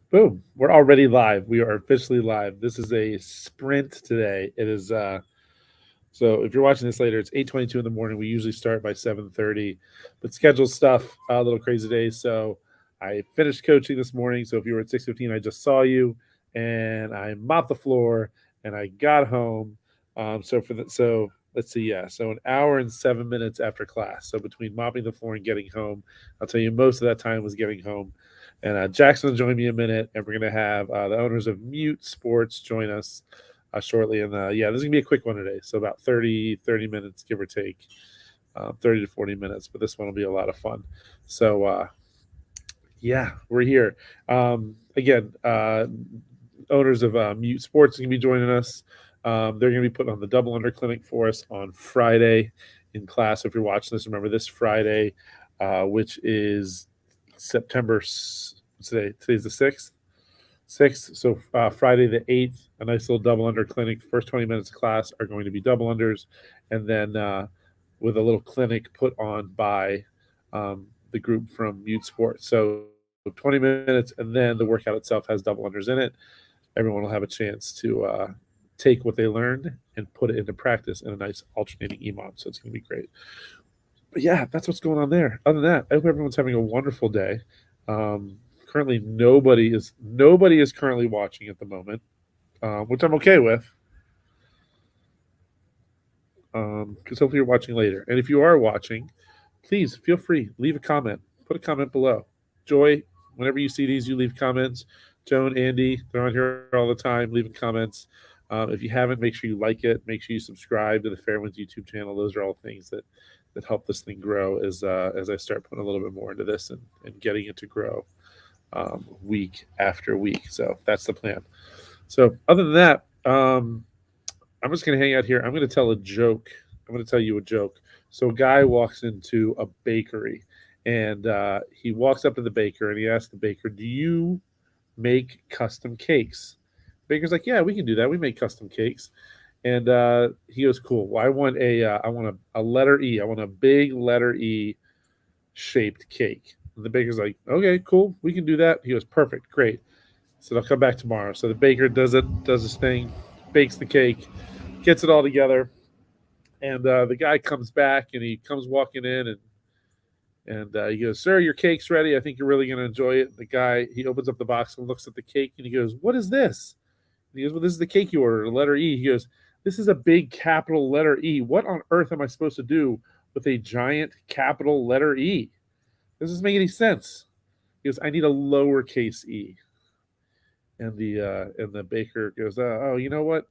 Boom. We're already live. We are officially live. This is a sprint today. It is so if you're watching this later, it's 8:22 in the morning. We usually start by 7:30, but schedule stuff a little crazy today. So I finished coaching this morning. So if you were at 6:15, I just saw you and I mopped the floor and I got home. So let's see, yeah. So an hour and 7 minutes after class. So between mopping the floor and getting home, I'll tell you most of that time was getting home. And Jackson will join me in a minute, and we're going to have the owners of Mute Sports join us shortly. And yeah, this is going to be a quick one today. So about 30 minutes, give or take, 30 to 40 minutes. But this one will be a lot of fun. So yeah, we're here. Again, owners of Mute Sports are going to be joining us. They're going to be putting on the Double Under Clinic for us on Friday in class. So if you're watching this, remember this Friday, which is September. Today? Today's the 6th. So Friday the 8th, a nice little double under clinic. First 20 minutes of class are going to be double unders, and then with a little clinic put on by the group from Mute Sports. So 20 minutes, and then the workout itself has double unders in it. Everyone will have a chance to take what they learned and put it into practice in a nice alternating EMOM. So it's going to be great. But yeah, that's what's going on there. Other than that, I hope everyone's having a wonderful day. Currently, nobody is currently watching at the moment, which I'm okay with, because hopefully you're watching later. And if you are watching, please feel free, leave a comment, put a comment below. Joy, whenever you see these, you leave comments. Joan, Andy, they're on here all the time, leaving comments. If you haven't, make sure you like it. Make sure you subscribe to the Fairwinds YouTube channel. Those are all things that help this thing grow as I start putting a little bit more into this and getting it to grow week after week. So that's the plan. So other than that, I'm just going to hang out here. I'm going to tell a joke. I'm going to tell you a joke. So a guy walks into a bakery, and he walks up to the baker and he asks the baker, "Do you make custom cakes?" Baker's like, "Yeah, we can do that. We make custom cakes." And he goes, "Cool. Well, I want a letter E. I want a big letter E shaped cake." And the baker's like, "Okay, cool. We can do that." He goes, "Perfect, great." So I'll come back tomorrow. So the baker does his thing, bakes the cake, gets it all together, and the guy comes back and he comes walking in and he goes, "Sir, your cake's ready. I think you're really going to enjoy it." And the guy, he opens up the box and looks at the cake and he goes, "What is this?" And he goes, "Well, this is the cake you ordered, letter E." He goes, "This is a big capital letter E. What on earth am I supposed to do with a giant capital letter E? This doesn't make any sense." He goes, "I need a lowercase e." And the baker goes, "Oh, you know what?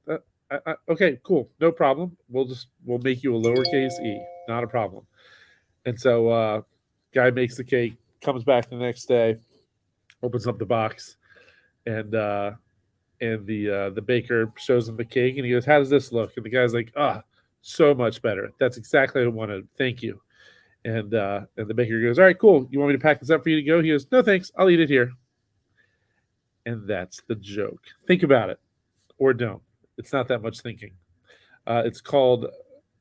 Okay, cool, no problem. We'll make you a lowercase e, not a problem." And so, guy makes the cake, comes back the next day, opens up the box, and the baker shows him the cake, and he goes, "How does this look?" And the guy's like, so much better. That's exactly what I wanted. Thank you." And the baker goes, "All right, cool. You want me to pack this up for you to go?" He goes, "No, thanks. I'll eat it here." And that's the joke. Think about it, or don't. It's not that much thinking. It's called,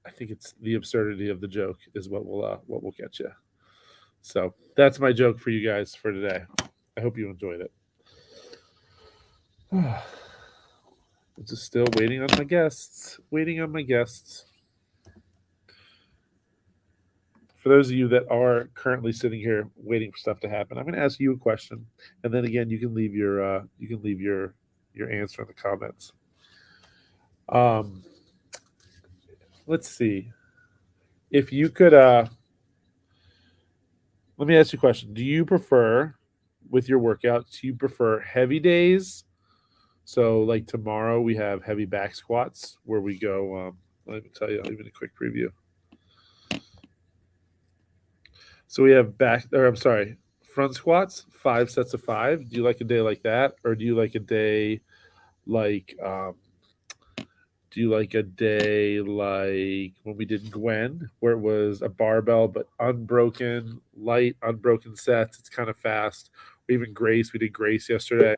I think it's the absurdity of the joke is what will get you. So that's my joke for you guys for today. I hope you enjoyed it. I'm just still waiting on my guests. Waiting on my guests. For those of you that are currently sitting here waiting for stuff to happen, I'm going to ask you a question, and then again, you can leave your answer in the comments. Um, let's see. If you could, let me ask you a question. Do you prefer, with your workouts, do you prefer heavy days? So, like tomorrow, we have heavy back squats where we go. Let me tell you, I'll even a quick preview. So we have I'm sorry, front squats, 5 sets of five. Do you like a day like that, or do you like a day like do you like a day like when we did Gwen, where it was a barbell but unbroken, light, unbroken sets? It's kind of fast. Or even Grace, we did Grace yesterday.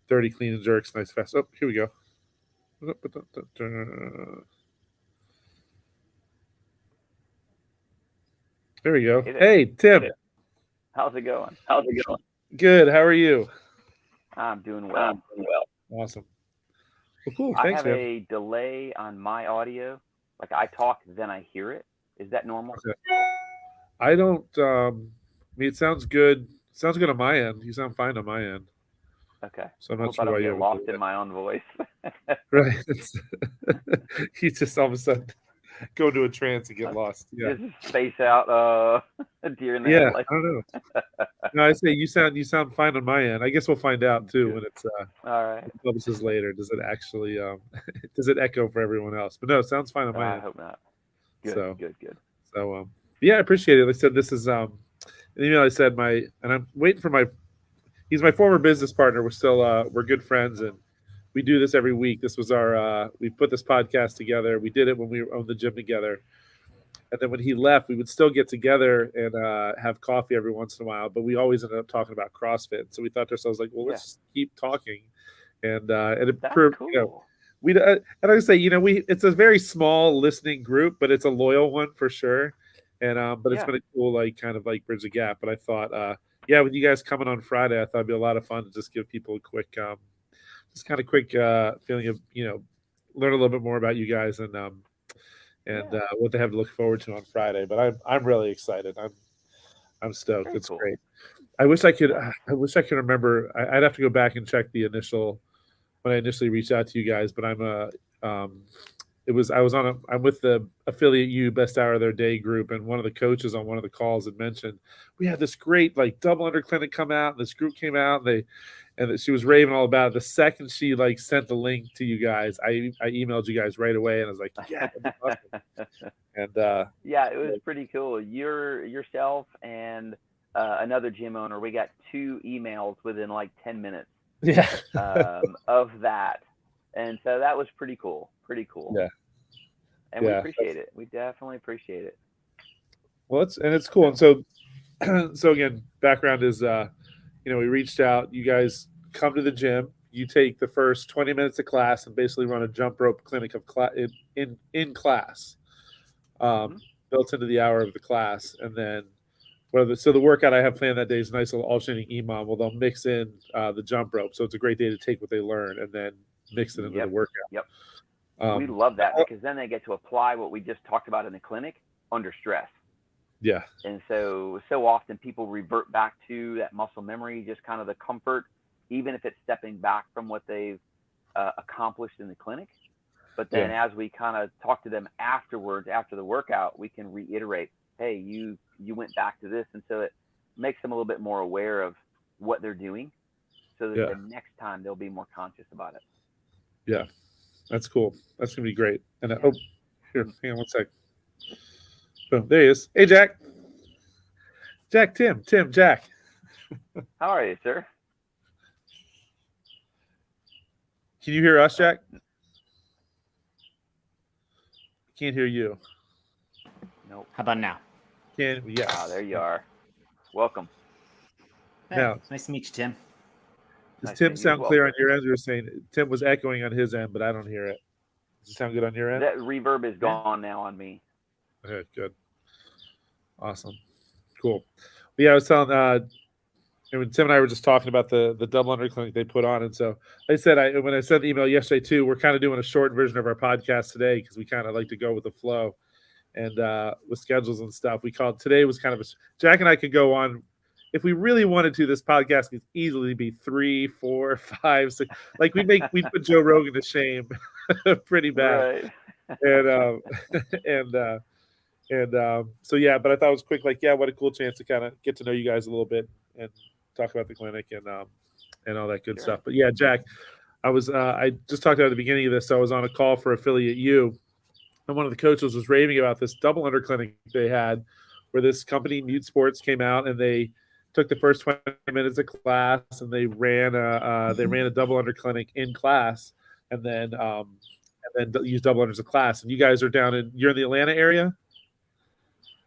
30 clean and jerks, nice fast. Oh, here we go. There we go. Hey there. Hey, Tim. How's it going? How's it going? Good. How are you? I'm doing well. Awesome. Well, cool. I Thanks, have man. a delay on my audio. Like I talk, then I hear it. Is that normal? Okay. I don't. I mean, it sounds good. Sounds good on my end. You sound fine on my end. Okay. So I'm I not hope I sure why don't you get have a lost delay. in my own voice. Right. You just all of a sudden go into a trance and get lost. Yeah. Just space out deer in the Yeah. headlights. I don't know. No, I say you sound fine on my end. I guess we'll find out too Good. when it's All right. publishes later. Does it actually does it echo for everyone else? But no, it sounds fine on my I end. hope not. Good, So good, good. yeah, I appreciate it. Like I said, this is an email I said my and I'm waiting for my he's my former business partner. We're good friends and we do this every week. This was our we put this podcast together. We did it when we owned the gym together. And then when he left, we would still get together and have coffee every once in a while. But we always ended up talking about CrossFit. So we thought to ourselves like, well, Yeah, let's just keep talking. And it that's proved, cool. we and I say, we it's a very small listening group, but it's a loyal one for sure. And but it's Yeah, been a cool like kind of like bridge the gap. But I thought, yeah, with you guys coming on Friday, I thought it'd be a lot of fun to just give people a quick, just kind of quick feeling of learn a little bit more about you guys and yeah. what they have to look forward to on Friday. But I'm really excited. I'm stoked. Very It's cool. great. I wish I could. Yeah. I wish I could remember. I'd have to go back and check the initial when I initially reached out to you guys. But it was I was on a I'm with the affiliate U best hour of their day group, and one of the coaches on one of the calls had mentioned we had this great like double under clinic come out, and this group came out, and she was raving all about it. The second she like sent the link to you guys, I emailed you guys right away, and I was like, yeah, that'd be awesome. And Yeah, it was pretty cool. Yourself and another gym owner, we got two emails within like 10 minutes yeah, of that, and so that was pretty cool. Pretty cool, yeah, and we yeah. appreciate it. We definitely appreciate it. Well, it's cool. And So so so again, background is we reached out. You guys come to the gym. You take the first 20 minutes of class and basically run a jump rope clinic of in class, um, mhm. built into the hour of the class, and then so the workout I have planned that day is a nice little alternating EMOM. Well, they'll mix in the jump rope, so it's a great day to take what they learn and then mix it into the Yep, workout. yep. We Um, love that because then they get to apply what we just talked about in the clinic under stress. yeah, And so often people revert back to that muscle memory, just kind of the comfort, even if it's stepping back from what they've accomplished in the clinic. But then yeah, as we kind of talk to them afterwards, after the workout, we can reiterate, hey, you went back to this, and so it makes them a little bit more aware of what they're doing, so that yeah, the next time they'll be more conscious about it. yeah. That's cool. That's gonna be great. And Yeah. here, hang on one sec. Boom, there he is. Hey, Jack. Jack, Tim, Jack. How are you, sir? Can you hear us, Oh, Jack? Can't hear you. nope. How about now? Can Ah, yes. there you are. Welcome. Hey, Now, nice to meet you, Tim. does Nice Tim meeting you as sound well, clear on sir. your end? You were saying Tim was echoing on his end, but I don't hear it. Does it sound good on your end? That reverb is Yeah. gone now on me. Okay, good. Awesome. Cool. But yeah, I was telling and when Tim and I were just talking about the double under clinic they put on. And so I said when I sent the email yesterday too, we're kind of doing a short version of our podcast today because we kind of like to go with the flow and with schedules and stuff. We called today was kind of Jack and I could go on if we really wanted to. This podcast could easily be 3, 4, 5, 6. Like we put Joe Rogan to shame pretty bad. Right. And and so yeah, but I thought it was quick. Like, yeah, what a cool chance to kind of get to know you guys a little bit and talk about the clinic and all that good Sure. stuff. But yeah, Jack, I just talked about at the beginning of this. So I was on a call for Affiliate U, and one of the coaches was raving about this double under clinic they had, where this company Mute Sports came out and they took the first 20 minutes of class and they ran a double under clinic in class, and then used double under as a class. And you guys are you're in the Atlanta area.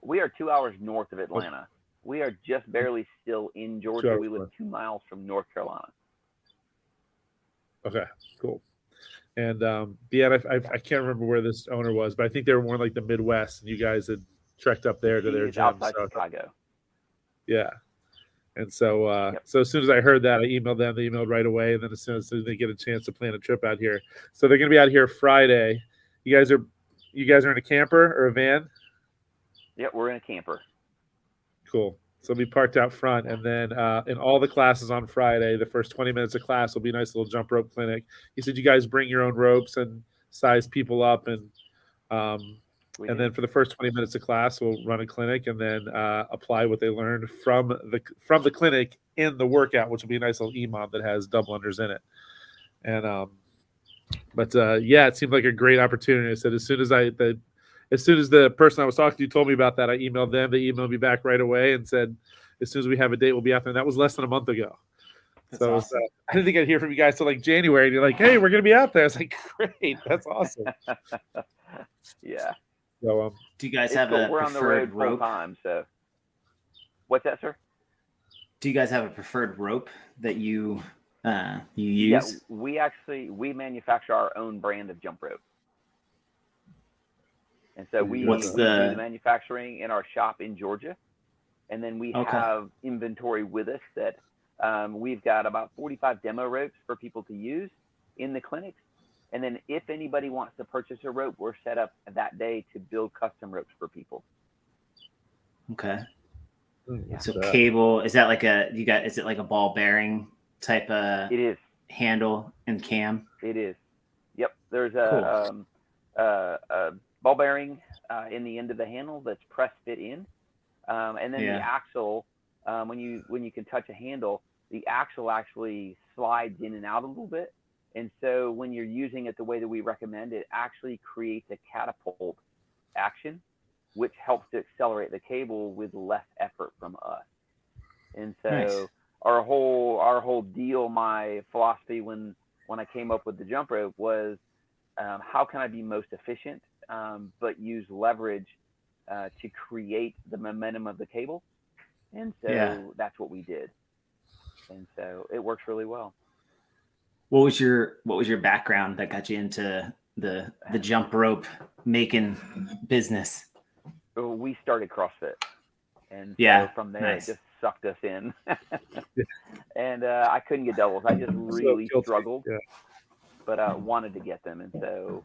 We are 2 hours north of Oh, Atlanta. We are just barely still in two Georgia. hours We live north. 2 miles from North Carolina. Okay, cool. And yeah, I can't remember where this owner was, but I think they were more like the Midwest, and you guys had trekked up there to their He's gym. outside So Chicago. yeah, And so, so as soon as I heard that, I emailed them. They emailed right away, and then as soon as they get a chance to plan a trip out here, so they're going to be out here Friday. You guys are in a camper or a van? Yeah, we're in a camper. Cool. So we'll be parked out front, and then in all the classes on Friday, the first 20 minutes of class will be a nice little jump rope clinic. You said you guys bring your own ropes and size people up, and then for the first 20 minutes of class, we'll run a clinic and then apply what they learned from the clinic in the workout, which will be a nice little EMOM that has double unders in it. And yeah, it seemed like a great opportunity. I said as soon as the person I was talking to told me about that, I emailed them. They emailed me back right away and said, as soon as we have a date, we'll be out there. And that was less than a month ago. That's So awesome. I didn't think I'd hear from you guys till like January. And you're like, hey, we're going to be out there. I was like, great. That's awesome. Yeah. So Do you guys It's have cool. a We're on the preferred road full rope? time. So, what's that, sir? Do you guys have a preferred rope that you you Yeah, use? we manufacture our own brand of jump rope, and so we What's do the- the manufacturing in our shop in Georgia, and then we Okay. have inventory with us that we've got about 45 demo ropes for people to use in the clinics. And then if anybody wants to purchase a rope, we're set up that day to build custom ropes for people. Okay. Yeah. So cable, is that like is it like a ball bearing type of It is. handle and cam? It is. Yep. There's a ball bearing in the end of the handle that's press fit in, and then Yeah. the axle. When you can touch a handle, the axle actually slides in and out a little bit, and so when you're using it the way that we recommend, it actually creates a catapult action, which helps to accelerate the cable with less effort from us. And so Nice. our whole deal, my philosophy when I came up with the jump rope was, how can I be most efficient, but use leverage to create the momentum of the cable. And so Yeah. that's what we did. And so it works really well. What was your background that got you into the jump rope making business? We started CrossFit. And so Yeah, from there, nice. it just sucked us in. And I couldn't get doubles. I just really guilty. struggled, Yeah. but I wanted to get them. And so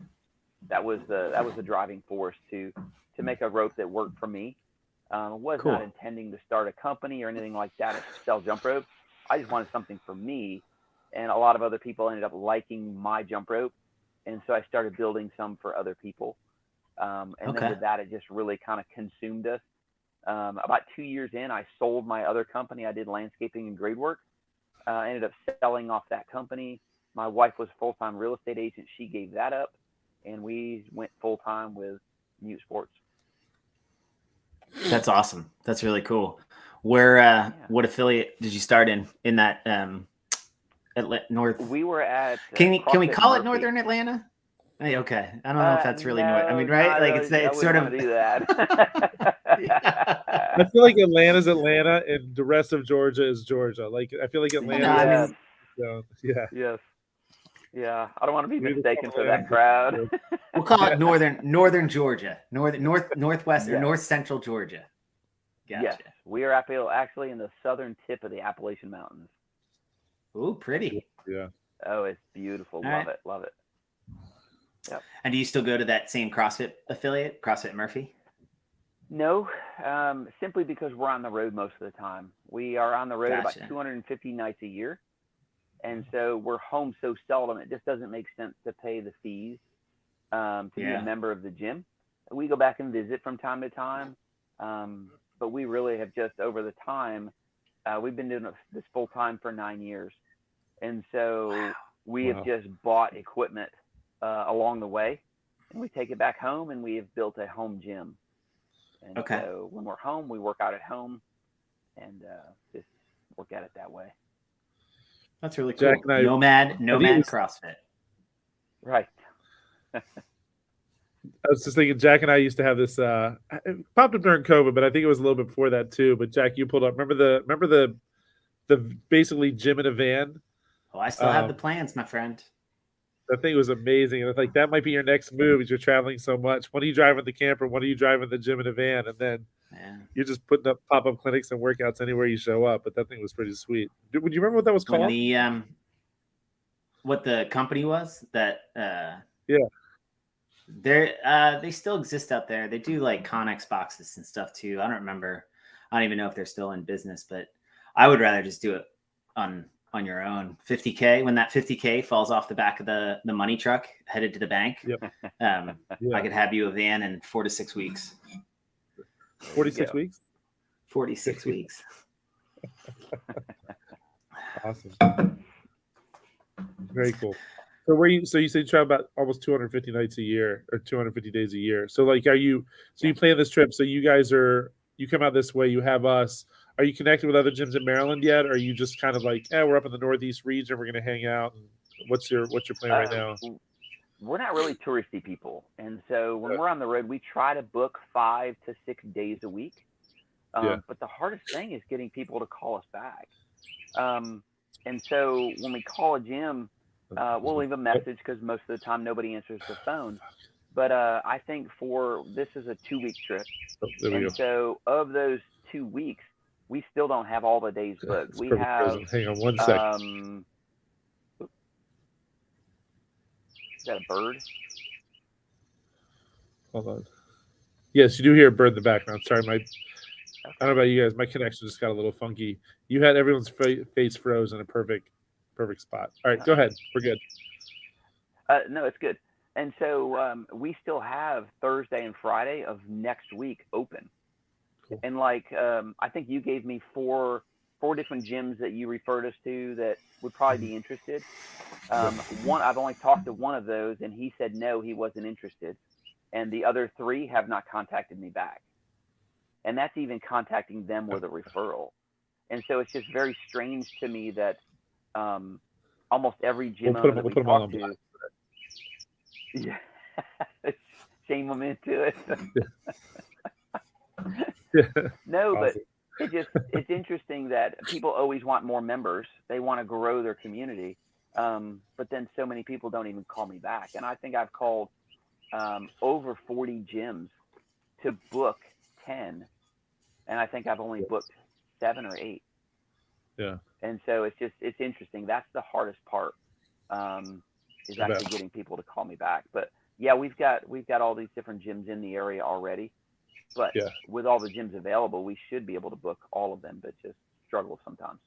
that was the driving force to make a rope that worked for me. I was Cool. not intending to start a company or anything like that to sell jump ropes. I just wanted something for me. And a lot of other people ended up liking my jump rope. And so I started building some for other people. And Okay. then with that, it just really kind of consumed us. About 2 years in, I sold my other company. I did landscaping and grade work. I ended up selling off that company. My wife was a full-time real estate agent. She gave that up. And we went full-time with Mute Sports. That's awesome. That's really cool. Where what affiliate did you start in that North? We were at. Can we CrossFit call it Murphy. Northern Atlanta? Hey, okay. I don't know if that's really North. I mean, No, right? Like I it's sort of wouldn't wanna do that. I feel like Atlanta's Atlanta and the rest of Georgia is Georgia. Like I feel like Atlanta. No, I Yes. mean- So, yeah. Yes. Yeah. I don't want to be Maybe mistaken for Atlanta. that crowd. We'll call it Northern Georgia, northwest or Yeah. north central Georgia. Gotcha. Yes. We are actually in the southern tip of the Appalachian Mountains. Ooh, pretty. Yeah. Oh, it's beautiful. All Love right. it. Love it. And do you still go to that same CrossFit affiliate, CrossFit Murphy? No, simply because we're on the road most of the time. We are on the road Gotcha. about 250 nights a year. And so we're home so seldom, it just doesn't make sense to pay the fees to be Yeah. a member of the gym. We go back and visit from time to time. But we really have just over the time, we've been doing this full time for 9 years. And so we have just bought equipment along the way, and we take it back home, and we have built a home gym. And Okay. so when we're home, we work out at home and just work at it that way. That's really cool. Jack and I- Nomad it's- CrossFit. Right. I was just thinking, Jack and I used to have this. It popped up during COVID, but I think it was a little bit before that too. But Jack, you pulled up. Remember the basically gym in a van. Oh, I still have the plans, my friend. That thing was amazing. And it's like that might be your next move as you're traveling so much. When are you driving the camper? When are you driving the gym in a van? And then you're just putting up pop-up clinics and workouts anywhere you show up. But that thing was pretty sweet. Would you remember what that was called? When the what the company was that they still exist out there. They do like Connex boxes and stuff too. I don't remember. I don't even know if they're still in business, but I would rather just do it on your own. 50K, when that 50K falls off the back of the money truck headed to the bank. Yep. I could have you a van in 4 to 6 weeks. 46 weeks? 46 weeks. Awesome. Very cool. So you said you travel about almost 250 nights a year or 250 days a year. So like, you plan this trip. So you guys you come out this way, you have us. Are you connected with other gyms in Maryland yet? Or are you just kind of like, we're up in the Northeast region, we're going to hang out? And what's your plan right now? We're not really touristy people. And so when we're on the road, we try to book 5 to 6 days a week. But the hardest thing is getting people to call us back. And so when we call a gym, we'll leave a message because most of the time nobody answers the phone. But I think this is a 2-week trip. So of those 2 weeks, we still don't have all the days booked. We have. Hang on 1 second. Is that a bird? Hold on. Yes, you do hear a bird in the background. Sorry, I don't know about you guys. My connection just got a little funky. You had everyone's face froze in a perfect spot. All right, go ahead. We're good. No, it's good. And so we still have Thursday and Friday of next week open. Cool. And I think you gave me four different gyms that you referred us to that would probably be interested. One, I've only talked to one of those, and he said no, he wasn't interested. And the other 3 have not contacted me back. And that's even contacting them with a referral. And so it's just very strange to me that almost every gym owner that we talk to, shame them into it. No, but it's interesting that people always want more members. They want to grow their community. But then so many people don't even call me back. And I think I've called over 40 gyms to book 10. And I think I've only booked 7 or 8. Yeah. And so it's interesting. That's the hardest part, is actually getting people to call me back. But yeah, we've got all these different gyms in the area already. But with all the gyms available, we should be able to book all of them, but just struggle sometimes.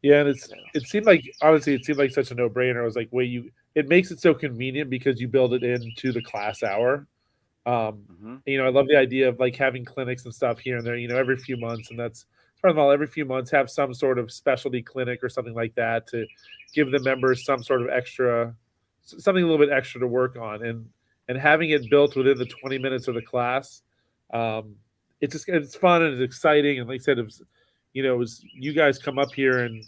Yeah, and it seemed like, honestly, such a no-brainer. I was like, it makes it so convenient because you build it into the class hour. I love the idea of like having clinics and stuff here and there, every few months. And that's first of all, every few months have some sort of specialty clinic or something like that to give the members some sort of something a little bit extra to work on. And having it built within the 20 minutes of the class, it's fun and it's exciting. And like I said, it was you guys come up here and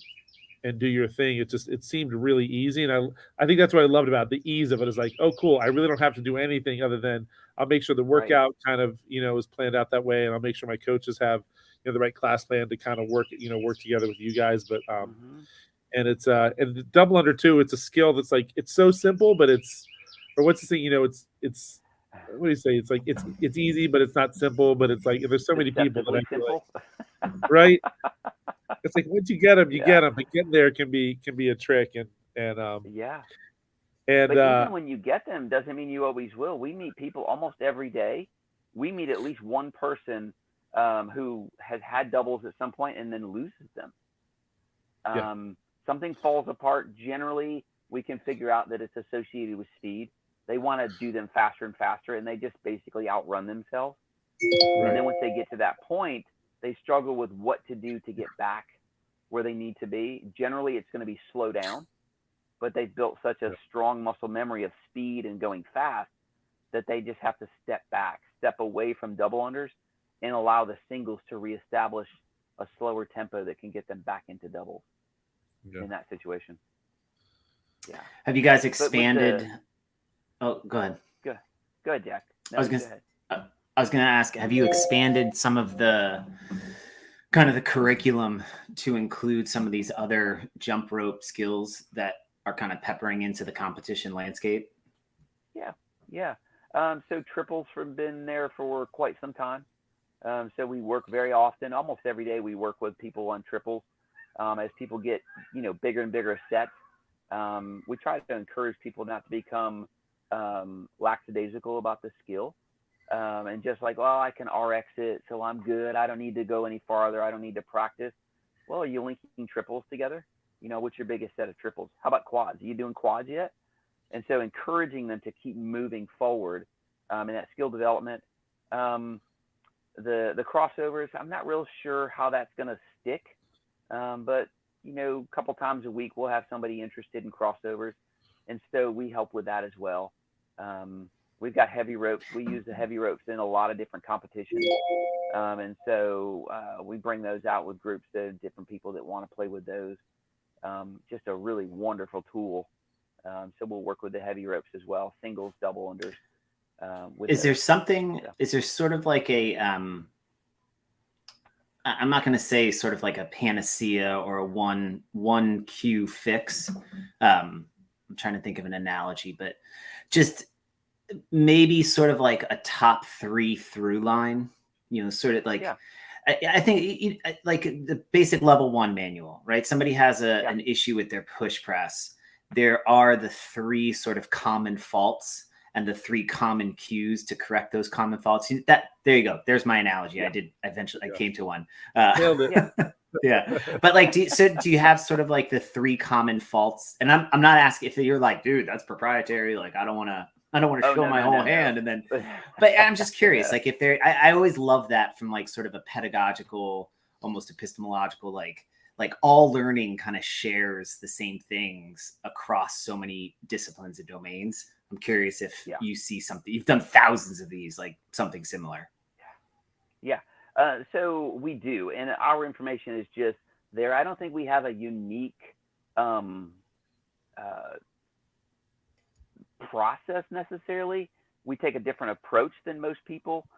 do your thing. It seemed really easy. And I think that's what I loved about the ease of it, is like, oh, cool. I really don't have to do anything other than I'll make sure the workout kind of, is planned out that way. And I'll make sure my coaches have, the right class plan to kind of work together with you guys. But, and it's, and the double under too, it's a skill that's like, it's so simple, but what's the thing, it's, what do you say? It's like, it's easy, but it's not simple, but it's like, there's so many people that I feel like, right. It's like, once you get them, you get them, but getting there can be a trick. And but even when you get them, doesn't mean you always will. We meet people almost every day. We meet at least one person who has had doubles at some point and then loses them. Something falls apart. Generally, we can figure out that it's associated with speed. They want to do them faster and faster, and they just basically outrun themselves. Right. And then once they get to that point, they struggle with what to do to get back where they need to be. Generally, it's going to be slow down, but they've built such a strong muscle memory of speed and going fast that they just have to step back, step away from double unders, and allow the singles to reestablish a slower tempo that can get them back into doubles in that situation. Yeah. Have you guys expanded? Oh, go ahead. Go ahead, Jack. No, I was going to ask, have you expanded some of the kind of the curriculum to include some of these other jump rope skills that are kind of peppering into the competition landscape? Yeah. So triples have been there for quite some time. So we work very often, almost every day. We work with people on triples. As people get, bigger and bigger sets, we try to encourage people not to become lackadaisical about the skill, and just like, well, I can RX it, so I'm good. I don't need to go any farther. I don't need to practice. Well, are you linking triples together? What's your biggest set of triples? How about quads? Are you doing quads yet? And so encouraging them to keep moving forward in that skill development. The crossovers, I'm not real sure how that's going to stick, but a couple times a week we'll have somebody interested in crossovers, and so we help with that as well. We've got heavy ropes. We use the heavy ropes in a lot of different competitions, and so we bring those out with groups of different people that want to play with those. Just a really wonderful tool. So we'll work with the heavy ropes as well, singles, double unders. Is there sort of like a, I'm not going to say sort of like a panacea or a one cue fix. I'm trying to think of an analogy, but just maybe sort of like a top 3 through line, sort of like, Yeah. I think like the basic level 1 manual, right? Somebody has an issue with their push press. There are the 3 sort of common faults and the 3 common cues to correct those common faults. There you go. There's my analogy. Yeah. I came to one. Nailed it. Yeah. But like, do you have sort of like the 3 common faults? And I'm not asking if you're like, dude, that's proprietary. Like, I don't want to show my whole hand. And then, but I'm just curious, like if I always love that from like sort of a pedagogical, almost epistemological, like all learning kind of shares the same things across so many disciplines and domains. I'm curious if you see something, you've done thousands of these, like something similar. Yeah. So we do, and our information is just there. I don't think we have a unique process necessarily. We take a different approach than most people.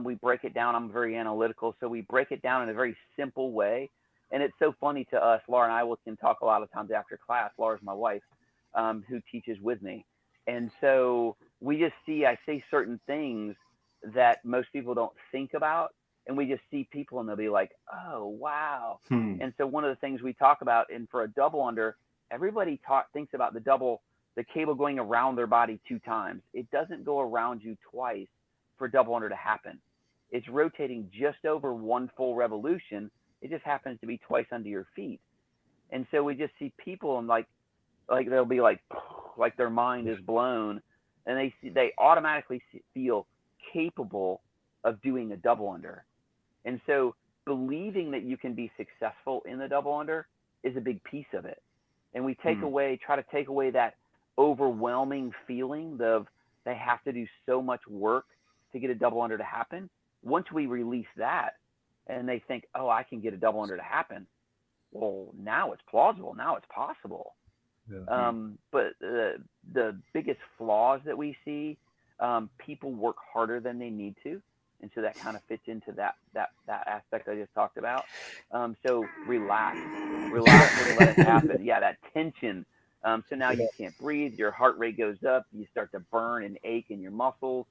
We break it down. I'm very analytical, so we break it down in a very simple way. And it's so funny to us. Laura and I can talk a lot of times after class. Laura's my wife, who teaches with me. And so we just I say certain things that most people don't think about. And we just see people and they'll be like, oh, wow. And so one of the things we talk about, and for a double under, everybody thinks about the cable going around their body 2 times. It doesn't go around you twice for double under to happen. It's rotating just over 1 full revolution. It just happens to be twice under your feet. And so we just see people and like they'll be like their mind is blown, and they automatically feel capable of doing a double under. And so believing that you can be successful in the double under is a big piece of it. And we try to take away that overwhelming feeling of they have to do so much work to get a double under to happen. Once we release that and they think, oh, I can get a double under to happen, well, now it's plausible. Now it's possible. Yeah. But the biggest flaws that we see, people work harder than they need to. And so that kind of fits into that aspect I just talked about. So relax and let it happen. Yeah, that tension. So now you can't breathe. Your heart rate goes up. You start to burn and ache in your muscles.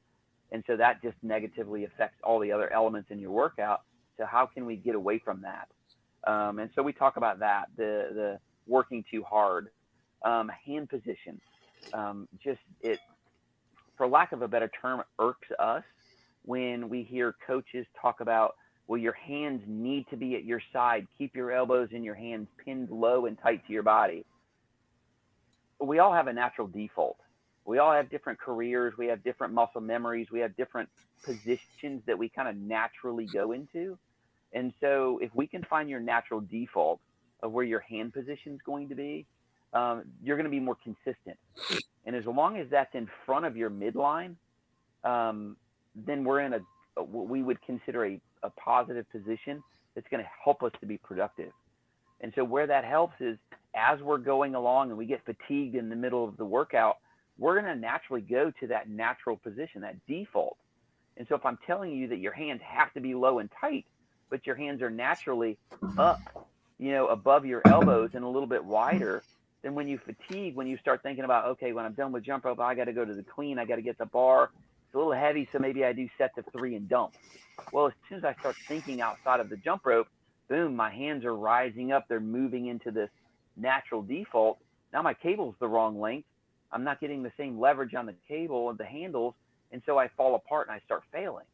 And so that just negatively affects all the other elements in your workout. So how can we get away from that? And so we talk about that, the working too hard, hand position. For lack of a better term, irks us when we hear coaches talk about, well, your hands need to be at your side. Keep your elbows and your hands pinned low and tight to your body. We all have a natural default. We all have different careers. We have different muscle memories. We have different positions that we kind of naturally go into. And so if we can find your natural default of where your hand position is going to be, you're going to be more consistent. And as long as that's in front of your midline, then we're in what we would consider a positive position that's going to help us to be productive. And so where that helps is as we're going along and we get fatigued in the middle of the workout, we're going to naturally go to that natural position, that default. And so if I'm telling you that your hands have to be low and tight, but your hands are naturally up, above your elbows and a little bit wider, then when you fatigue, when you start thinking about, okay, when I'm done with jump rope, I got to go to the clean, I got to get the bar. It's a little heavy, so maybe I do sets of 3 and dump. Well, as soon as I start thinking outside of the jump rope, boom, my hands are rising up. They're moving into this natural default. Now my cable's the wrong length. I'm not getting the same leverage on the cable and the handles, and so I fall apart and I start failing.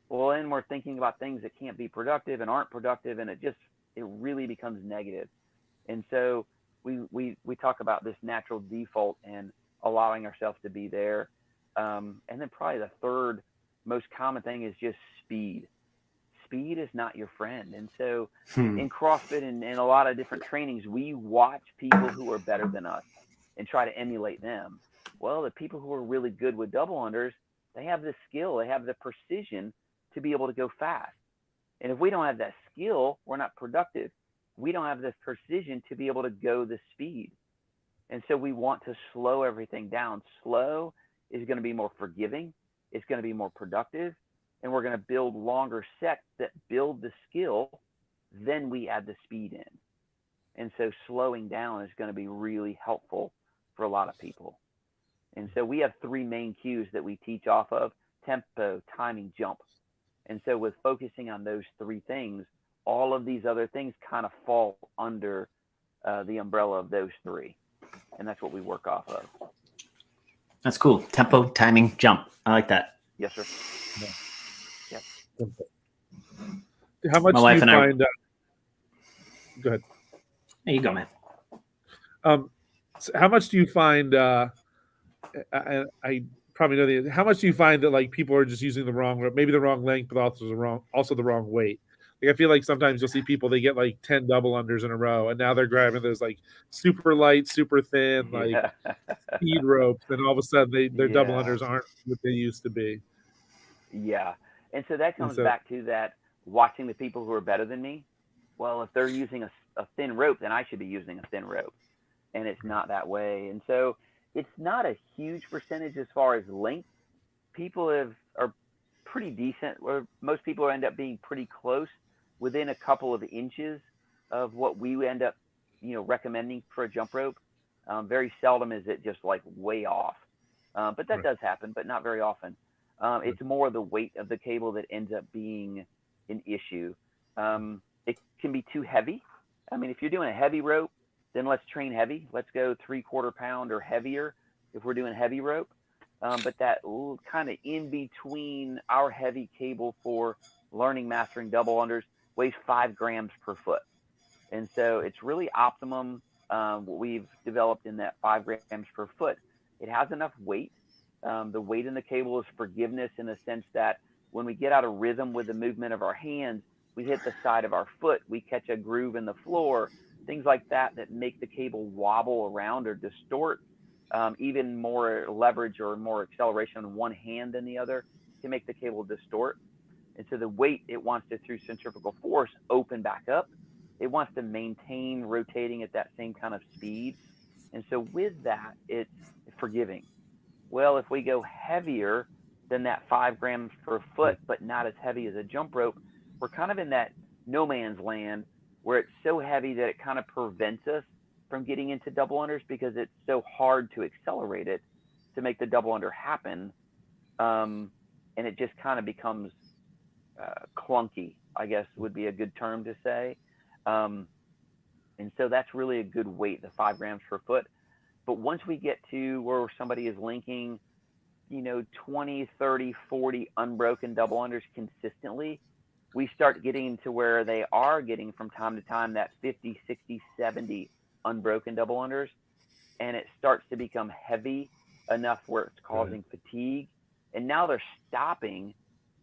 Well, then we're thinking about things that can't be productive and aren't productive, and it really becomes negative. And so we talk about this natural default and allowing ourselves to be there. And then probably the third most common thing is just speed. Speed is not your friend. And so in CrossFit and a lot of different trainings, we watch people who are better than us and try to emulate them. Well, the people who are really good with double unders, they have the skill, they have the precision to be able to go fast. And if we don't have that skill, we're not productive. We don't have the precision to be able to go the speed. And so we want to slow everything down. Slow is going to be more forgiving. It's going to be more productive. And we're going to build longer sets that build the skill. Then we add the speed in. And so slowing down is going to be really helpful for a lot of people. And so we have 3 main cues that we teach off of: tempo, timing, jump. And so with focusing on those 3 things, all of these other things kind of fall under the umbrella of those 3. And that's what we work off of. That's cool. Tempo, timing, jump. I like that. Yes, sir. Yeah. How much My do wife you and I- find? Go ahead. There you go, man. So how much do you find? I probably know the. How much do you find that like people are just using the wrong, maybe the wrong length, but also the wrong weight? Like I feel like sometimes you'll see people, they get like 10 double unders in a row, and now they're grabbing those like super light, super thin, like speed ropes, and all of a sudden their double unders aren't what they used to be. Yeah. And so that comes back to that watching the people who are better than me. Well, if they're using a thin rope, then I should be using a thin rope. And it's not that way. And so it's not a huge percentage as far as length. People are pretty decent, or most people end up being pretty close, within a couple of inches of what we end up, recommending for a jump rope. Very seldom is it just like way off. But that does happen, but not very often. It's more the weight of the cable that ends up being an issue. It can be too heavy. I mean, if you're doing a heavy rope, then let's train heavy. Let's go 3/4 pound or heavier if we're doing heavy rope. But that kind of in between, our heavy cable for learning, mastering double unders weighs 5 grams per foot. And so it's really optimum what we've developed in that 5 grams per foot. It has enough weight. The weight in the cable is forgiveness in the sense that when we get out of rhythm with the movement of our hands, we hit the side of our foot, we catch a groove in the floor, things like that make the cable wobble around or distort. Even more leverage or more acceleration on one hand than the other can make the cable distort. And so the weight, it wants to, through centrifugal force, open back up. It wants to maintain rotating at that same kind of speed. And so with that, it's forgiving. Well, if we go heavier than that 5 grams per foot, but not as heavy as a jump rope, we're kind of in that no man's land where it's so heavy that it kind of prevents us from getting into double unders because it's so hard to accelerate it to make the double under happen. And it just kind of becomes clunky, I guess would be a good term to say. And so that's really a good weight, the 5 grams per foot. But once we get to where somebody is linking, 20, 30, 40 unbroken double unders consistently, we start getting to where they are getting from time to time that 50, 60, 70 unbroken double unders. And it starts to become heavy enough where it's causing fatigue. And now they're stopping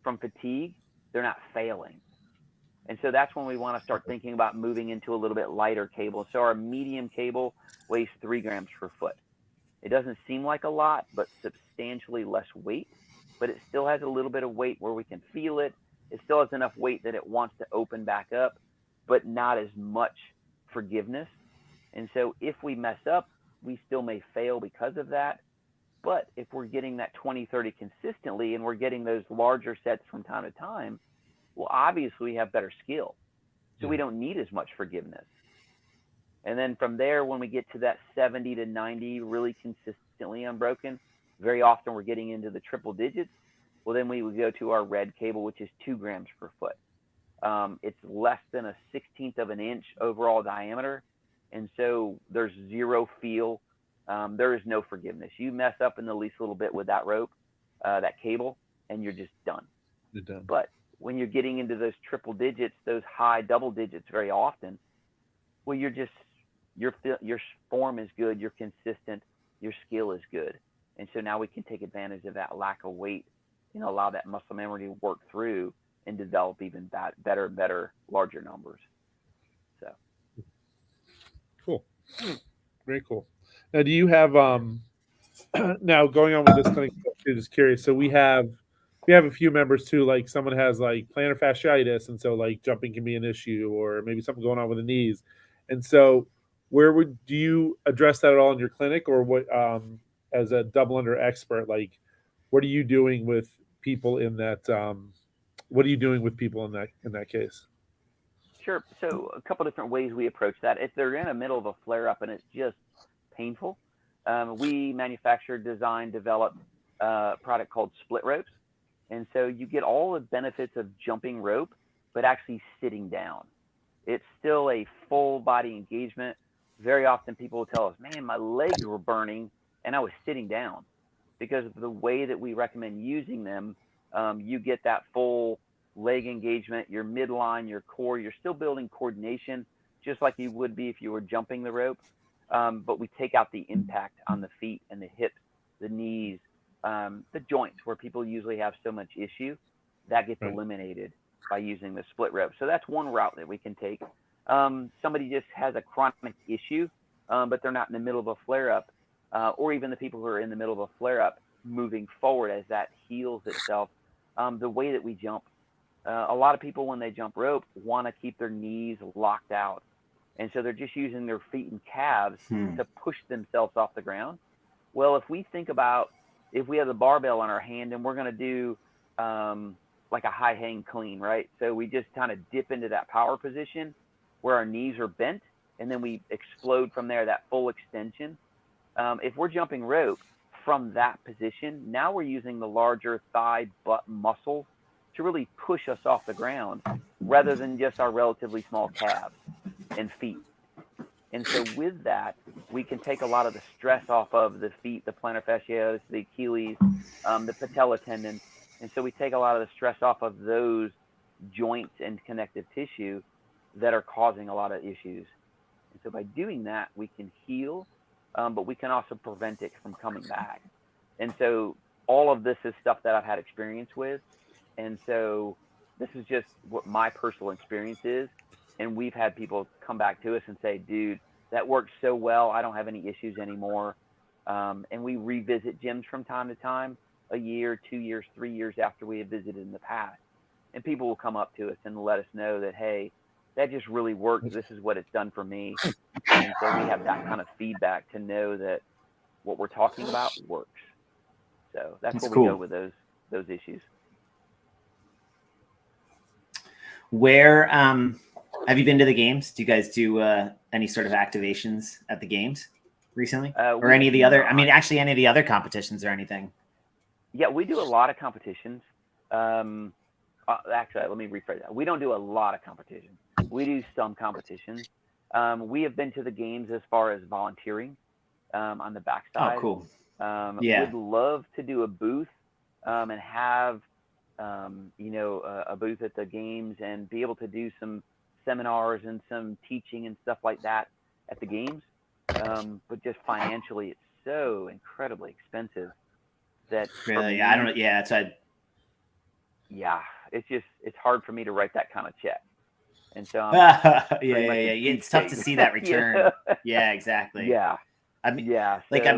from fatigue. They're not failing. And so that's when we want to start thinking about moving into a little bit lighter cable. So our medium cable weighs 3 grams per foot. It doesn't seem like a lot, but substantially less weight. But it still has a little bit of weight where we can feel it. It still has enough weight that it wants to open back up, but not as much forgiveness. And so if we mess up, we still may fail because of that. But if we're getting that 20, 30 consistently, and we're getting those larger sets from time to time, well, obviously we have better skill. So we don't need as much forgiveness. And then from there, when we get to that 70 to 90 really consistently unbroken, very often we're getting into the triple digits. Well, then we would go to our red cable, which is 2 grams per foot. It's less than a 16th of an inch overall diameter. And so there's zero feel. There is no forgiveness. You mess up in the least little bit with that rope, that cable, and you're just done. You're done. But when you're getting into those triple digits, those high double digits very often, well, you're just, your form is good, you're consistent, your skill is good. And so now we can take advantage of that lack of weight and allow that muscle memory to work through and develop even better, larger numbers. So cool. Very cool. Now, do you have now going on with this clinic? Just curious. So we have a few members too. Like someone has like plantar fasciitis, and so like jumping can be an issue, or maybe something going on with the knees. And so, do you address that at all in your clinic, or what? As a double under expert, like what are you doing with people in that? What are you doing with people in that case? Sure. So a couple different ways we approach that. If they're in the middle of a flare up and it's just painful, we manufacture, design, develop a product called split ropes. And so you get all the benefits of jumping rope, but actually sitting down. It's still a full body engagement. Very often people will tell us, man, my legs were burning and I was sitting down. Because of the way that we recommend using them, you get that full leg engagement, your midline, your core. You're still building coordination, just like you would be if you were jumping the rope. But we take out the impact on the feet and the hips, the knees, the joints where people usually have so much issue. That gets eliminated by using the split rope. So that's one route that we can take. Somebody just has a chronic issue, but they're not in the middle of a flare-up, or even the people who are in the middle of a flare-up moving forward as that heals itself. The way that we jump, a lot of people when they jump rope want to keep their knees locked out. And so they're just using their feet and calves to push themselves off the ground. Well, if we think about, if we have the barbell on our hand and we're going to do like a high hang clean, right? So we just kind of dip into that power position where our knees are bent, and then we explode from there, that full extension. If we're jumping rope from that position, now we're using the larger thigh butt muscle to really push us off the ground rather than just our relatively small calves and feet. And so with that, we can take a lot of the stress off of the feet, the plantar fasciitis, the Achilles, the patella tendon. And so we take a lot of the stress off of those joints and connective tissue that are causing a lot of issues. And so by doing that, we can heal, but we can also prevent it from coming back. And so all of this is stuff that I've had experience with. And so this is just what my personal experience is. And we've had people come back to us and say, dude, that worked so well. I don't have any issues anymore. And we revisit gyms from time to time, a year, 2 years, 3 years after we have visited in the past. And people will come up to us and let us know that, hey, that just really worked. This is what it's done for me. And so we have that kind of feedback to know that what we're talking about works. So that's where we go with those issues. Where have you been to the games? Do you guys do any sort of activations at the games recently, or any of the other? I mean, actually, any of the other competitions or anything? Yeah, we do a lot of competitions. Actually, let me rephrase that. We don't do a lot of competitions. We do some competitions. We have been to the games as far as volunteering on the backside. Oh, cool. Would love to do a booth and have a booth at the games and be able to do some seminars and some teaching and stuff like that at the games. But just financially, it's so incredibly expensive that really, I don't know. Yeah, it's hard for me to write that kind of check. And so it's tough to see that return. Yeah, exactly. Yeah. I'd be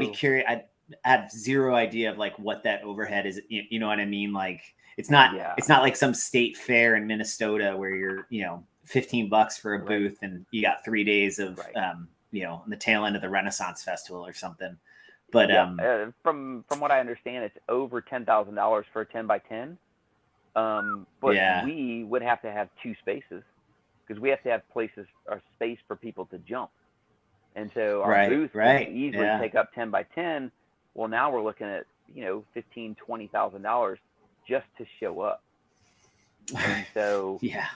curious. I have zero idea of like what that overhead is. You know what I mean? Like it's not like some state fair in Minnesota where you're, $15 for a booth and you got 3 days of, on the tail end of the Renaissance Festival or something. But from what I understand, it's over $10,000 for a 10x10. But we would have to have 2 spaces because we have to have space for people to jump. And so our Right, booth right, can easily yeah. take up 10 by 10. Well, now we're looking at, $15,000, $20,000 just to show up. And so, Yeah.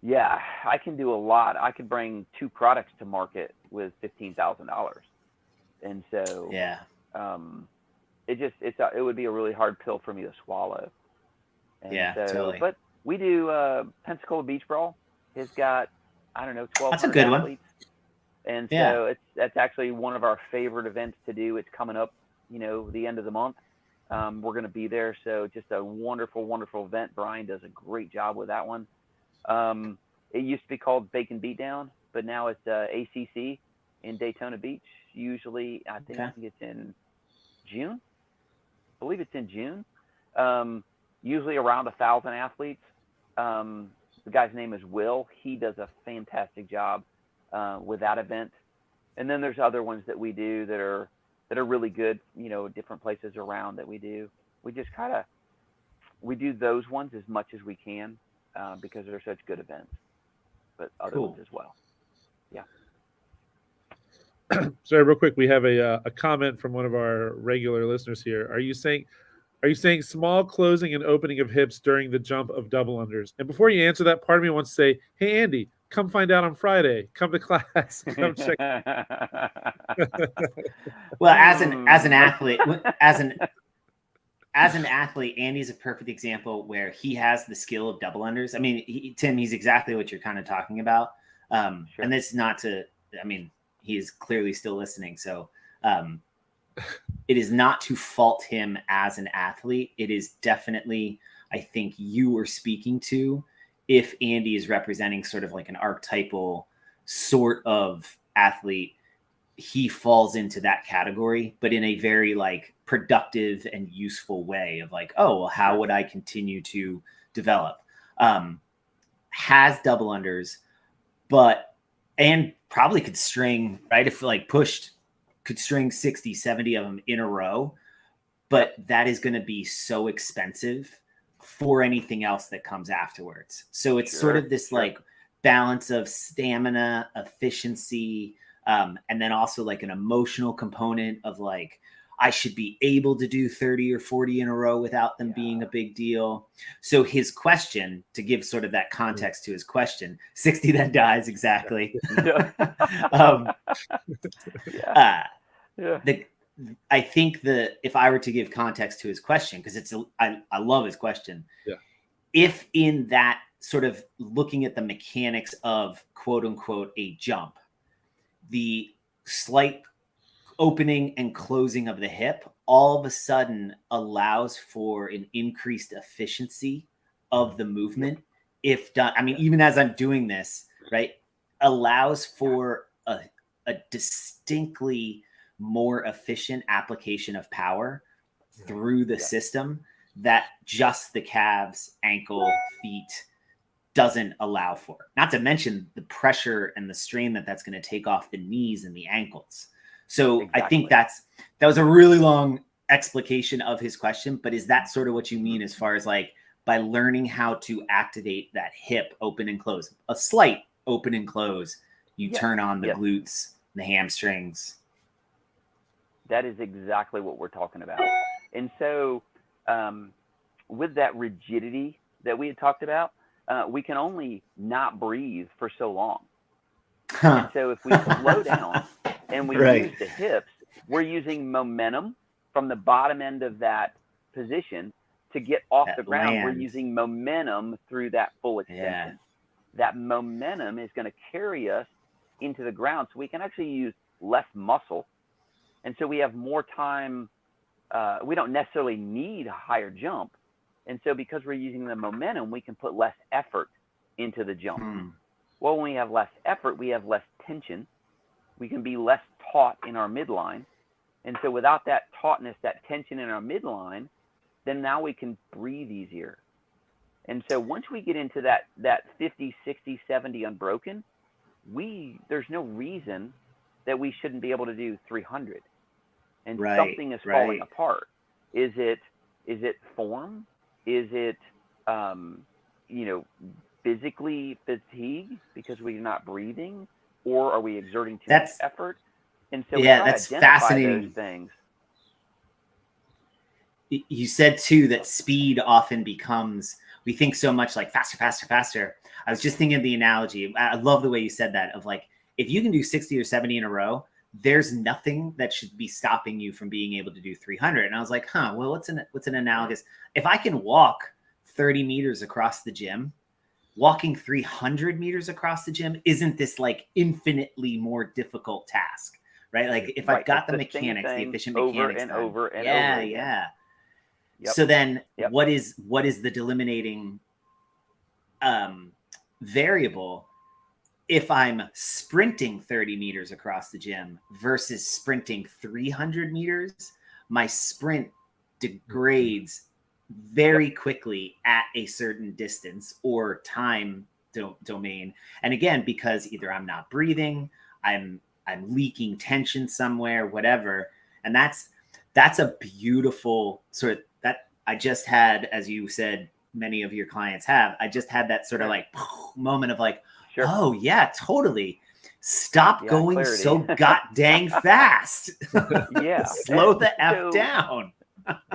yeah, I can do a lot. I could bring 2 products to market with $15,000. And so, Yeah. it would be a really hard pill for me to swallow. And Yeah, so, totally. but we do Pensacola Beach Brawl. It's got, I don't know, That's a 1,200 good one. athletes. And Yeah. so that's actually one of our favorite events to do. It's coming up, the end of the month. We're going to be there. So just a wonderful, wonderful event. Brian does a great job with that one. It used to be called Bacon Beatdown, but now it's ACC in Daytona Beach. Usually, I think Okay. it's in June. I believe it's in June. Usually around 1,000 athletes. The guy's name is Will. He does a fantastic job with that event. And then there's other ones that we do that are really good, different places around that we do. We just we do those ones as much as we can because they're such good events, but other Cool. ones as well. Yeah. Sorry, real quick, we have a comment from one of our regular listeners here. Are you saying small closing and opening of hips during the jump of double unders? And before you answer that, part of me wants to say, hey Andy, come find out on Friday. Come to class. Come check. Well, as an athlete, as an athlete, Andy's a perfect example where he has the skill of double unders. I mean, Tim, he's exactly what you're kind of talking about. Sure. And this is not to, I mean, he is clearly still listening. So it is not to fault him as an athlete. It is definitely, I think you were speaking to if Andy is representing sort of like an archetypal sort of athlete, he falls into that category, but in a very like productive and useful way of like, oh, well, how would I continue to develop? Has double unders, and probably could string, right? If like pushed, could string 60, 70 of them in a row, but that is going to be so expensive for anything else that comes afterwards. So it's sort of this like balance of stamina, efficiency, and then also like an emotional component of like, I should be able to do 30 or 40 in a row without them being a big deal. So his question, to give sort of that context to his question, 60 then dies, exactly. I think that if I were to give context to his question, because I love his question. Yeah. If in that sort of looking at the mechanics of quote unquote a jump, the slight opening and closing of the hip all of a sudden allows for an increased efficiency of the movement. If done, I mean, even as I'm doing this, right, allows for a distinctly more efficient application of power through the system that just the calves, ankle, feet doesn't allow for. Not to mention the pressure and the strain that's going to take off the knees and the ankles. So exactly. I think that was a really long explication of his question, but is that sort of what you mean as far as like by learning how to activate that hip open and close, a slight open and close, you turn on the glutes, the hamstrings. That is exactly what we're talking about. And so with that rigidity that we had talked about, we can only not breathe for so long. And so if we slow down and we use the hips, we're using momentum from the bottom end of that position to get off the ground. We're using momentum through that full extension. That momentum is going to carry us into the ground, so we can actually use less muscle. And so we have more time. We don't necessarily need a higher jump. And so because we're using the momentum, we can put less effort into the jump. Well, when we have less effort, we have less tension. We can be less taut in our midline. And so without that tautness, that tension in our midline, then now we can breathe easier. And so once we get into that 50, 60, 70 unbroken, there's no reason that we shouldn't be able to do 300. And something is falling apart. Is it form? Is it, physically fatigue because we're not breathing? or are we exerting too much That's effort? And so yeah, we try to that's identify fascinating. those things. You said too that speed often becomes, we think so much like faster, faster, faster. I was just thinking of the analogy. I love the way you said that, of like, if you can do 60 or 70 in a row, there's nothing that should be stopping you from being able to do 300. And I was like, well, what's an analogous? If I can walk 30 meters across the gym, walking 300 meters across the gym isn't this like infinitely more difficult task, right? Like if I've got the mechanics, the efficient mechanics and over and yeah, over again. yeah. Yep. So then Yep. what is the delimiting variable if I'm sprinting 30 meters across the gym versus sprinting 300 meters? My sprint degrades very quickly at a certain distance or time domain. And again, because either I'm not breathing, I'm leaking tension somewhere, whatever. And that's a beautiful sort of, that I just had, as you said, many of your clients have, I just had that sort of like moment of like, Sure. oh yeah, totally. Stop going clarity. so god dang fast. Yeah. Slow the F down.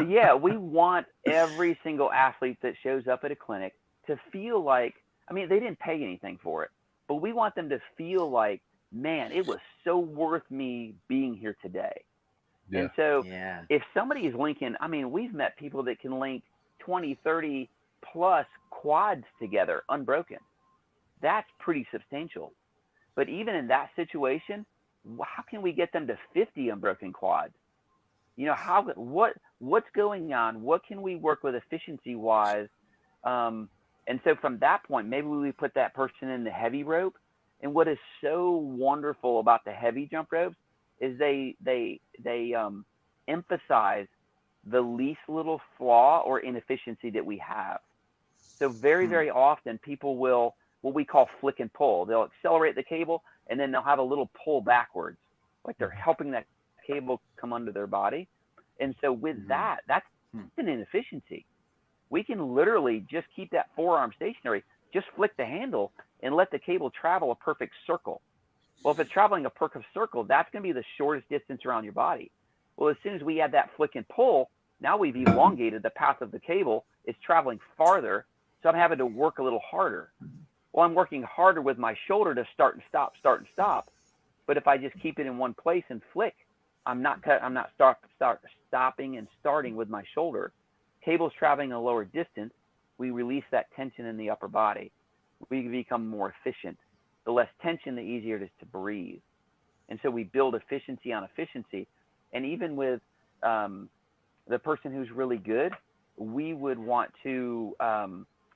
Yeah, we want every single athlete that shows up at a clinic to feel like, I mean, they didn't pay anything for it, but we want them to feel like, man, it was so worth me being here today. Yeah. And so Yeah. if somebody is linking, I mean, we've met people that can link 20, 30 plus quads together unbroken. That's pretty substantial. But even in that situation, how can we get them to 50 unbroken quads? You know, what's going on? What can we work with efficiency wise? And so from that point, maybe we put that person in the heavy rope. And what is so wonderful about the heavy jump ropes is they emphasize the least little flaw or inefficiency that we have. So very, very often people will, what we call flick and pull. They'll accelerate the cable and then they'll have a little pull backwards, like they're helping that cable come under their body. And so with that, that's an inefficiency. We can literally just keep that forearm stationary, just flick the handle and let the cable travel a perfect circle. Well, if it's traveling a perfect circle, that's going to be the shortest distance around your body. Well, as soon as we add that flick and pull, now we've elongated the path of the cable. It's traveling farther, so I'm having to work a little harder. Well, I'm working harder with my shoulder to start and stop, start and stop. But if I just keep it in one place and flick, I'm not stopping and starting with my shoulder. Cable's traveling a lower distance. We release that tension in the upper body. We become more efficient. The less tension, the easier it is to breathe. And so we build efficiency on efficiency. And even with the person who's really good, we would want to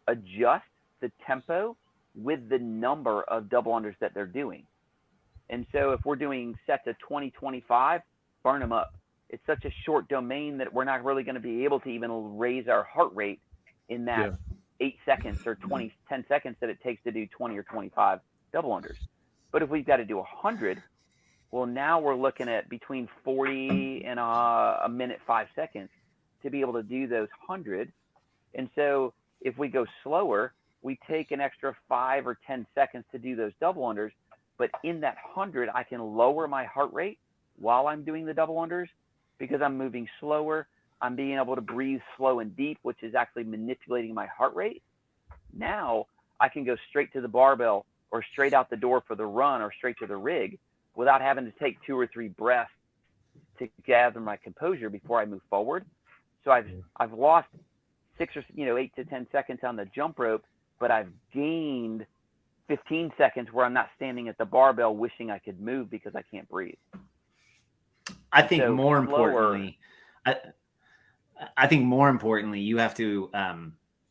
adjust the tempo with the number of double unders that they're doing. And so if we're doing sets of 20, 25, burn them up. It's such a short domain that we're not really going to be able to even raise our heart rate in that 8 seconds or 10 seconds that it takes to do 20 or 25 double unders. But if we've got to do 100, well, now we're looking at between 40 and a minute, 5 seconds to be able to do those 100. And so if we go slower, we take an extra 5 or 10 seconds to do those double unders. But in that 100, I can lower my heart rate while I'm doing the double unders because I'm moving slower. I'm being able to breathe slow and deep, which is actually manipulating my heart rate. Now I can go straight to the barbell or straight out the door for the run or straight to the rig without having to take 2 or 3 breaths to gather my composure before I move forward. So I've lost 8 to 10 seconds on the jump rope, but I've gained 15 seconds where I'm not standing at the barbell wishing I could move because I can't breathe. I think more importantly, you have to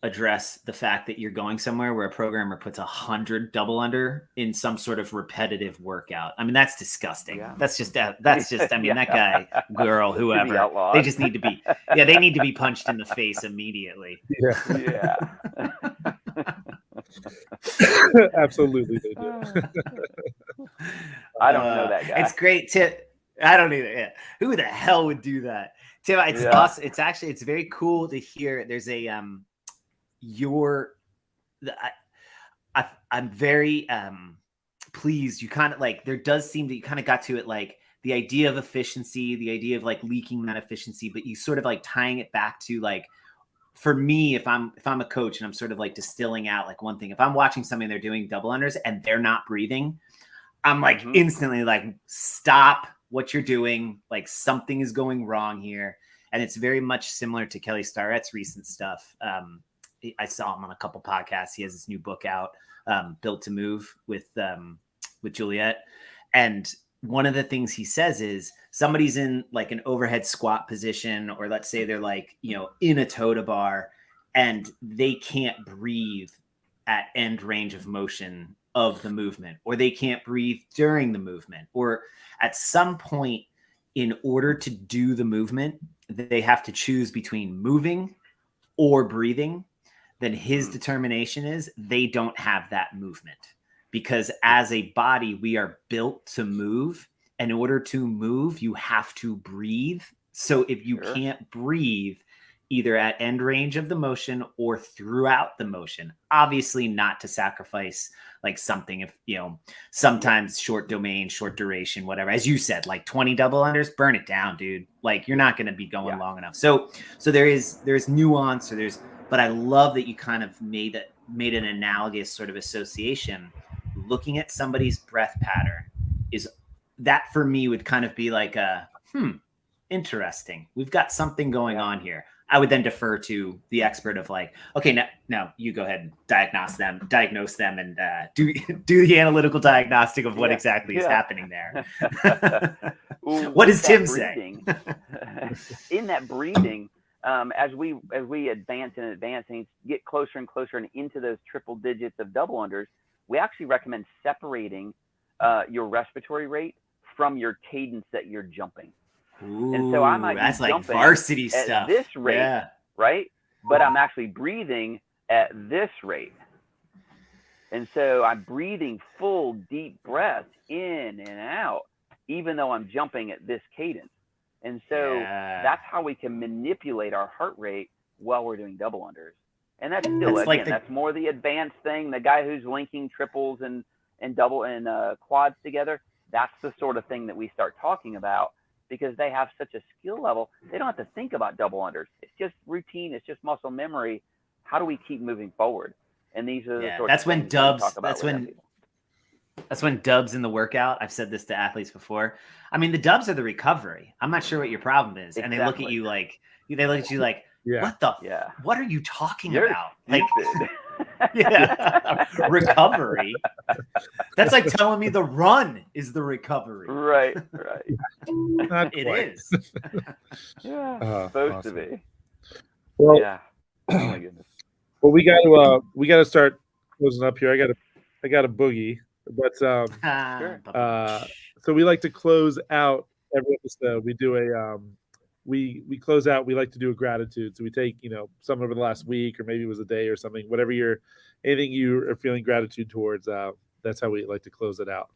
address the fact that you're going somewhere where a programmer puts 100 double under in some sort of repetitive workout. I mean, that's disgusting. Yeah. That's just, I mean, that guy, girl, whoever, they just need to be, they need to be punched in the face immediately. Yeah. Absolutely. They do. I don't know that guy. It's great, Tim. I don't either. Yeah. Who the hell would do that? Tim, it's awesome. It's very cool to hear. There's a, I'm very pleased. You kind of like, there does seem that you kind of got to it, like the idea of efficiency, the idea of like leaking that efficiency, but you sort of like tying it back to like, for me, if I'm a coach and I'm sort of like distilling out like one thing, if I'm watching somebody, they're doing double unders and they're not breathing, I'm like instantly like, stop what you're doing. Like something is going wrong here. And it's very much similar to Kelly Starrett's recent stuff. I saw him on a couple podcasts. He has this new book out, Built to Move with Juliet. And one of the things he says is somebody's in like an overhead squat position, or let's say they're like, you know, in a Tota bar, and they can't breathe at end range of motion of the movement, or they can't breathe during the movement, or at some point in order to do the movement, they have to choose between moving or breathing. Then his determination is they don't have that movement, because as a body, we are built to move. In order to move, you have to breathe. So if you can't breathe either at end range of the motion or throughout the motion, obviously not to sacrifice like something, if you know, sometimes short domain, short duration, whatever, as you said, like 20 double unders, burn it down, dude. Like you're not going to be going long enough. So there's nuance, or but I love that you kind of made an analogous sort of association. Looking at somebody's breath pattern is that, for me, would kind of be like a, interesting. We've got something going on here. I would then defer to the expert of like, okay, now you go ahead and diagnose them, and do the analytical diagnostic of what exactly is happening there. What does Tim say? In that breathing, as we advance and get closer and closer and into those triple digits of double unders, we actually recommend separating your respiratory rate from your cadence that you're jumping. Ooh, and so I might that's be like jumping varsity at stuff. this rate, right? But I'm actually breathing at this rate. And so I'm breathing full, deep breaths in and out, even though I'm jumping at this cadence. And so that's how we can manipulate our heart rate while we're doing double unders. And that's still, that's more the advanced thing. The guy who's linking triples and double and quads together, that's the sort of thing that we start talking about, because they have such a skill level. They don't have to think about double unders. It's just routine. It's just muscle memory. How do we keep moving forward? And these are the sorts that's of when things Dubs, that we talk about that's when Dubs in the workout, I've said this to athletes before. I mean, the Dubs are the recovery. I'm not sure what your problem is. And they look at you like, what are you talking about? Like, recovery. That's like telling me the run is the recovery. Right. It is. Supposed to be. Well, oh my goodness. Well, we got to start closing up here. I got a boogie, but so we like to close out every episode. We do a we close out. We like to do a gratitude. So we take some over the last week, or maybe it was a day or something. Whatever anything you are feeling gratitude towards. That's how we like to close it out.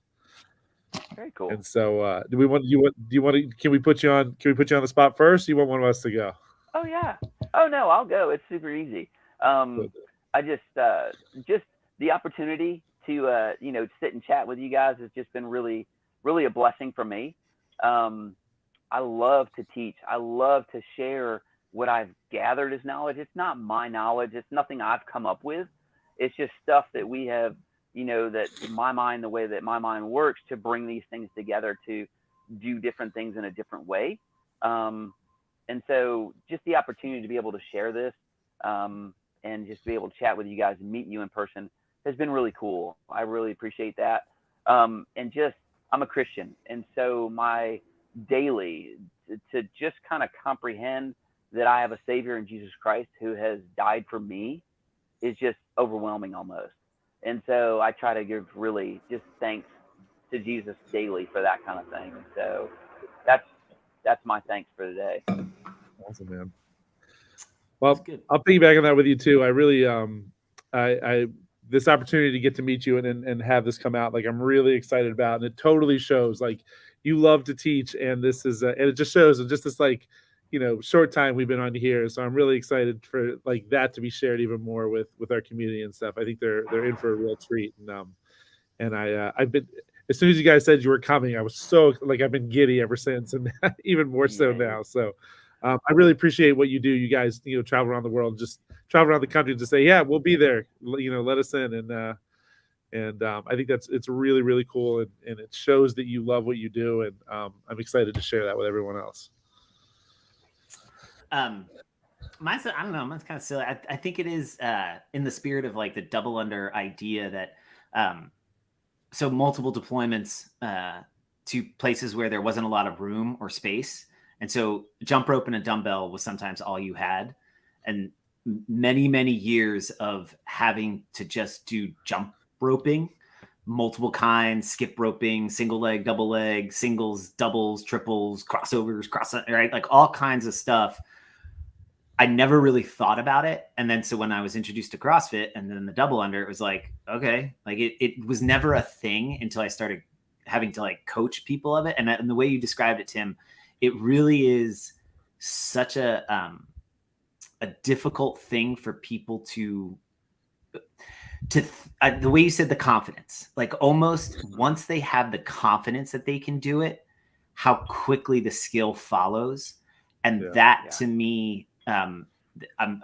Very cool. And so, do you want to? Can we put you on the spot first? Or you want one of us to go? Oh yeah. Oh no, I'll go. It's super easy. I just the opportunity to sit and chat with you guys has just been really, really a blessing for me. I love to teach. I love to share what I've gathered as knowledge. It's not my knowledge. It's nothing I've come up with. It's just stuff that we have, that my mind, the way that my mind works, to bring these things together to do different things in a different way. And so just the opportunity to be able to share this and just be able to chat with you guys and meet you in person has been really cool. I really appreciate that. And I'm a Christian. And so my daily to just kind of comprehend that I have a Savior in Jesus Christ who has died for me is just overwhelming almost. And so I try to give really just thanks to Jesus daily for that kind of thing. And so that's my thanks for today. Awesome, man. Well, I'll piggyback on that with you too. I really, I this opportunity to get to meet you and have this come out, like, I'm really excited about, and it totally shows. Like, you love to teach, and this is, and it just shows in just this, like, short time we've been on here. So I'm really excited for like that to be shared even more with our community and stuff. I think they're in for a real treat, And I've been, as soon as you guys said you were coming, I was so like, I've been giddy ever since, and even more so now. So I really appreciate what you do. You guys, travel around the world, just travel around the country to say, yeah, we'll be there. Let us in. And I think it's really, really cool. And it shows that you love what you do. And I'm excited to share that with everyone else. Mine's, I don't know, mine's kind of silly. I think it is in the spirit of like the double under idea that so multiple deployments to places where there wasn't a lot of room or space. And so jump rope and a dumbbell was sometimes all you had. And many, many years of having to just do jump roping, multiple kinds, skip roping, single leg, double leg, singles, doubles, triples, crossovers, right? Like all kinds of stuff. I never really thought about it. And then so when I was introduced to CrossFit and then the double under, it was like, okay, like it was never a thing until I started having to like coach people of it. And the way you described it, Tim, it really is such a difficult thing for people to the way you said the confidence, like almost once they have the confidence that they can do it, how quickly the skill follows. And to me, I'm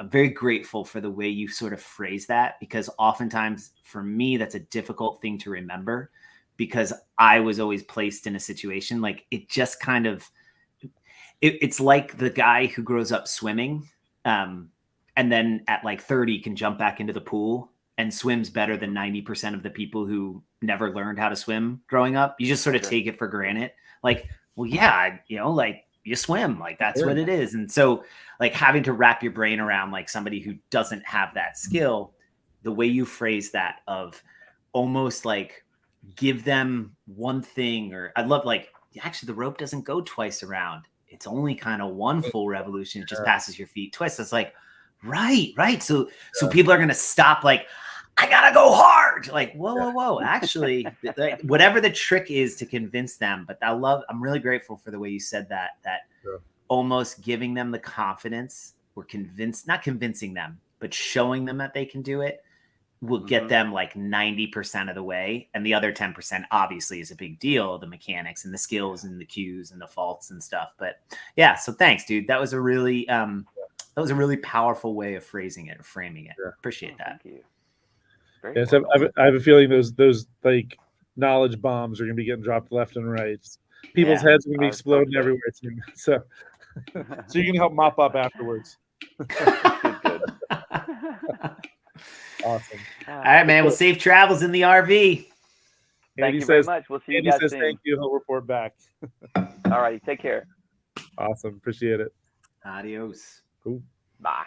very grateful for the way you sort of phrase that, because oftentimes for me, that's a difficult thing to remember because I was always placed in a situation like it just kind of, it's like the guy who grows up swimming and then at like 30 can jump back into the pool and swims better than 90% of the people who never learned how to swim growing up. You just sort of take it for granted. Like, well, yeah, like you swim, like that's what it is. And so like having to wrap your brain around like somebody who doesn't have that skill, the way you phrase that of almost like give them one thing, or I love like, actually the rope doesn't go twice around. It's only kind of one full revolution. It just passes your feet twice. It's like, right. So people are going to stop like, I gotta go hard. Like, whoa. Actually, whatever the trick is to convince them. But I'm really grateful for the way you said that almost giving them the confidence or not convincing them, but showing them that they can do it will get them like 90% of the way. And the other 10% obviously is a big deal. The mechanics and the skills and the cues and the faults and stuff. But yeah, so thanks, dude. That was a really powerful way of phrasing it or framing it. Appreciate that. Thank you. Yes, I have a feeling those like knowledge bombs are going to be getting dropped left and right. People's heads are going to be exploding everywhere. So you can help mop up afterwards. Good. Awesome. All right, man. Well, safe travels in the RV. Thank you very much. We'll see you guys soon. Thank you. He'll report back. All righty. Take care. Awesome. Appreciate it. Adios. Cool. Bye.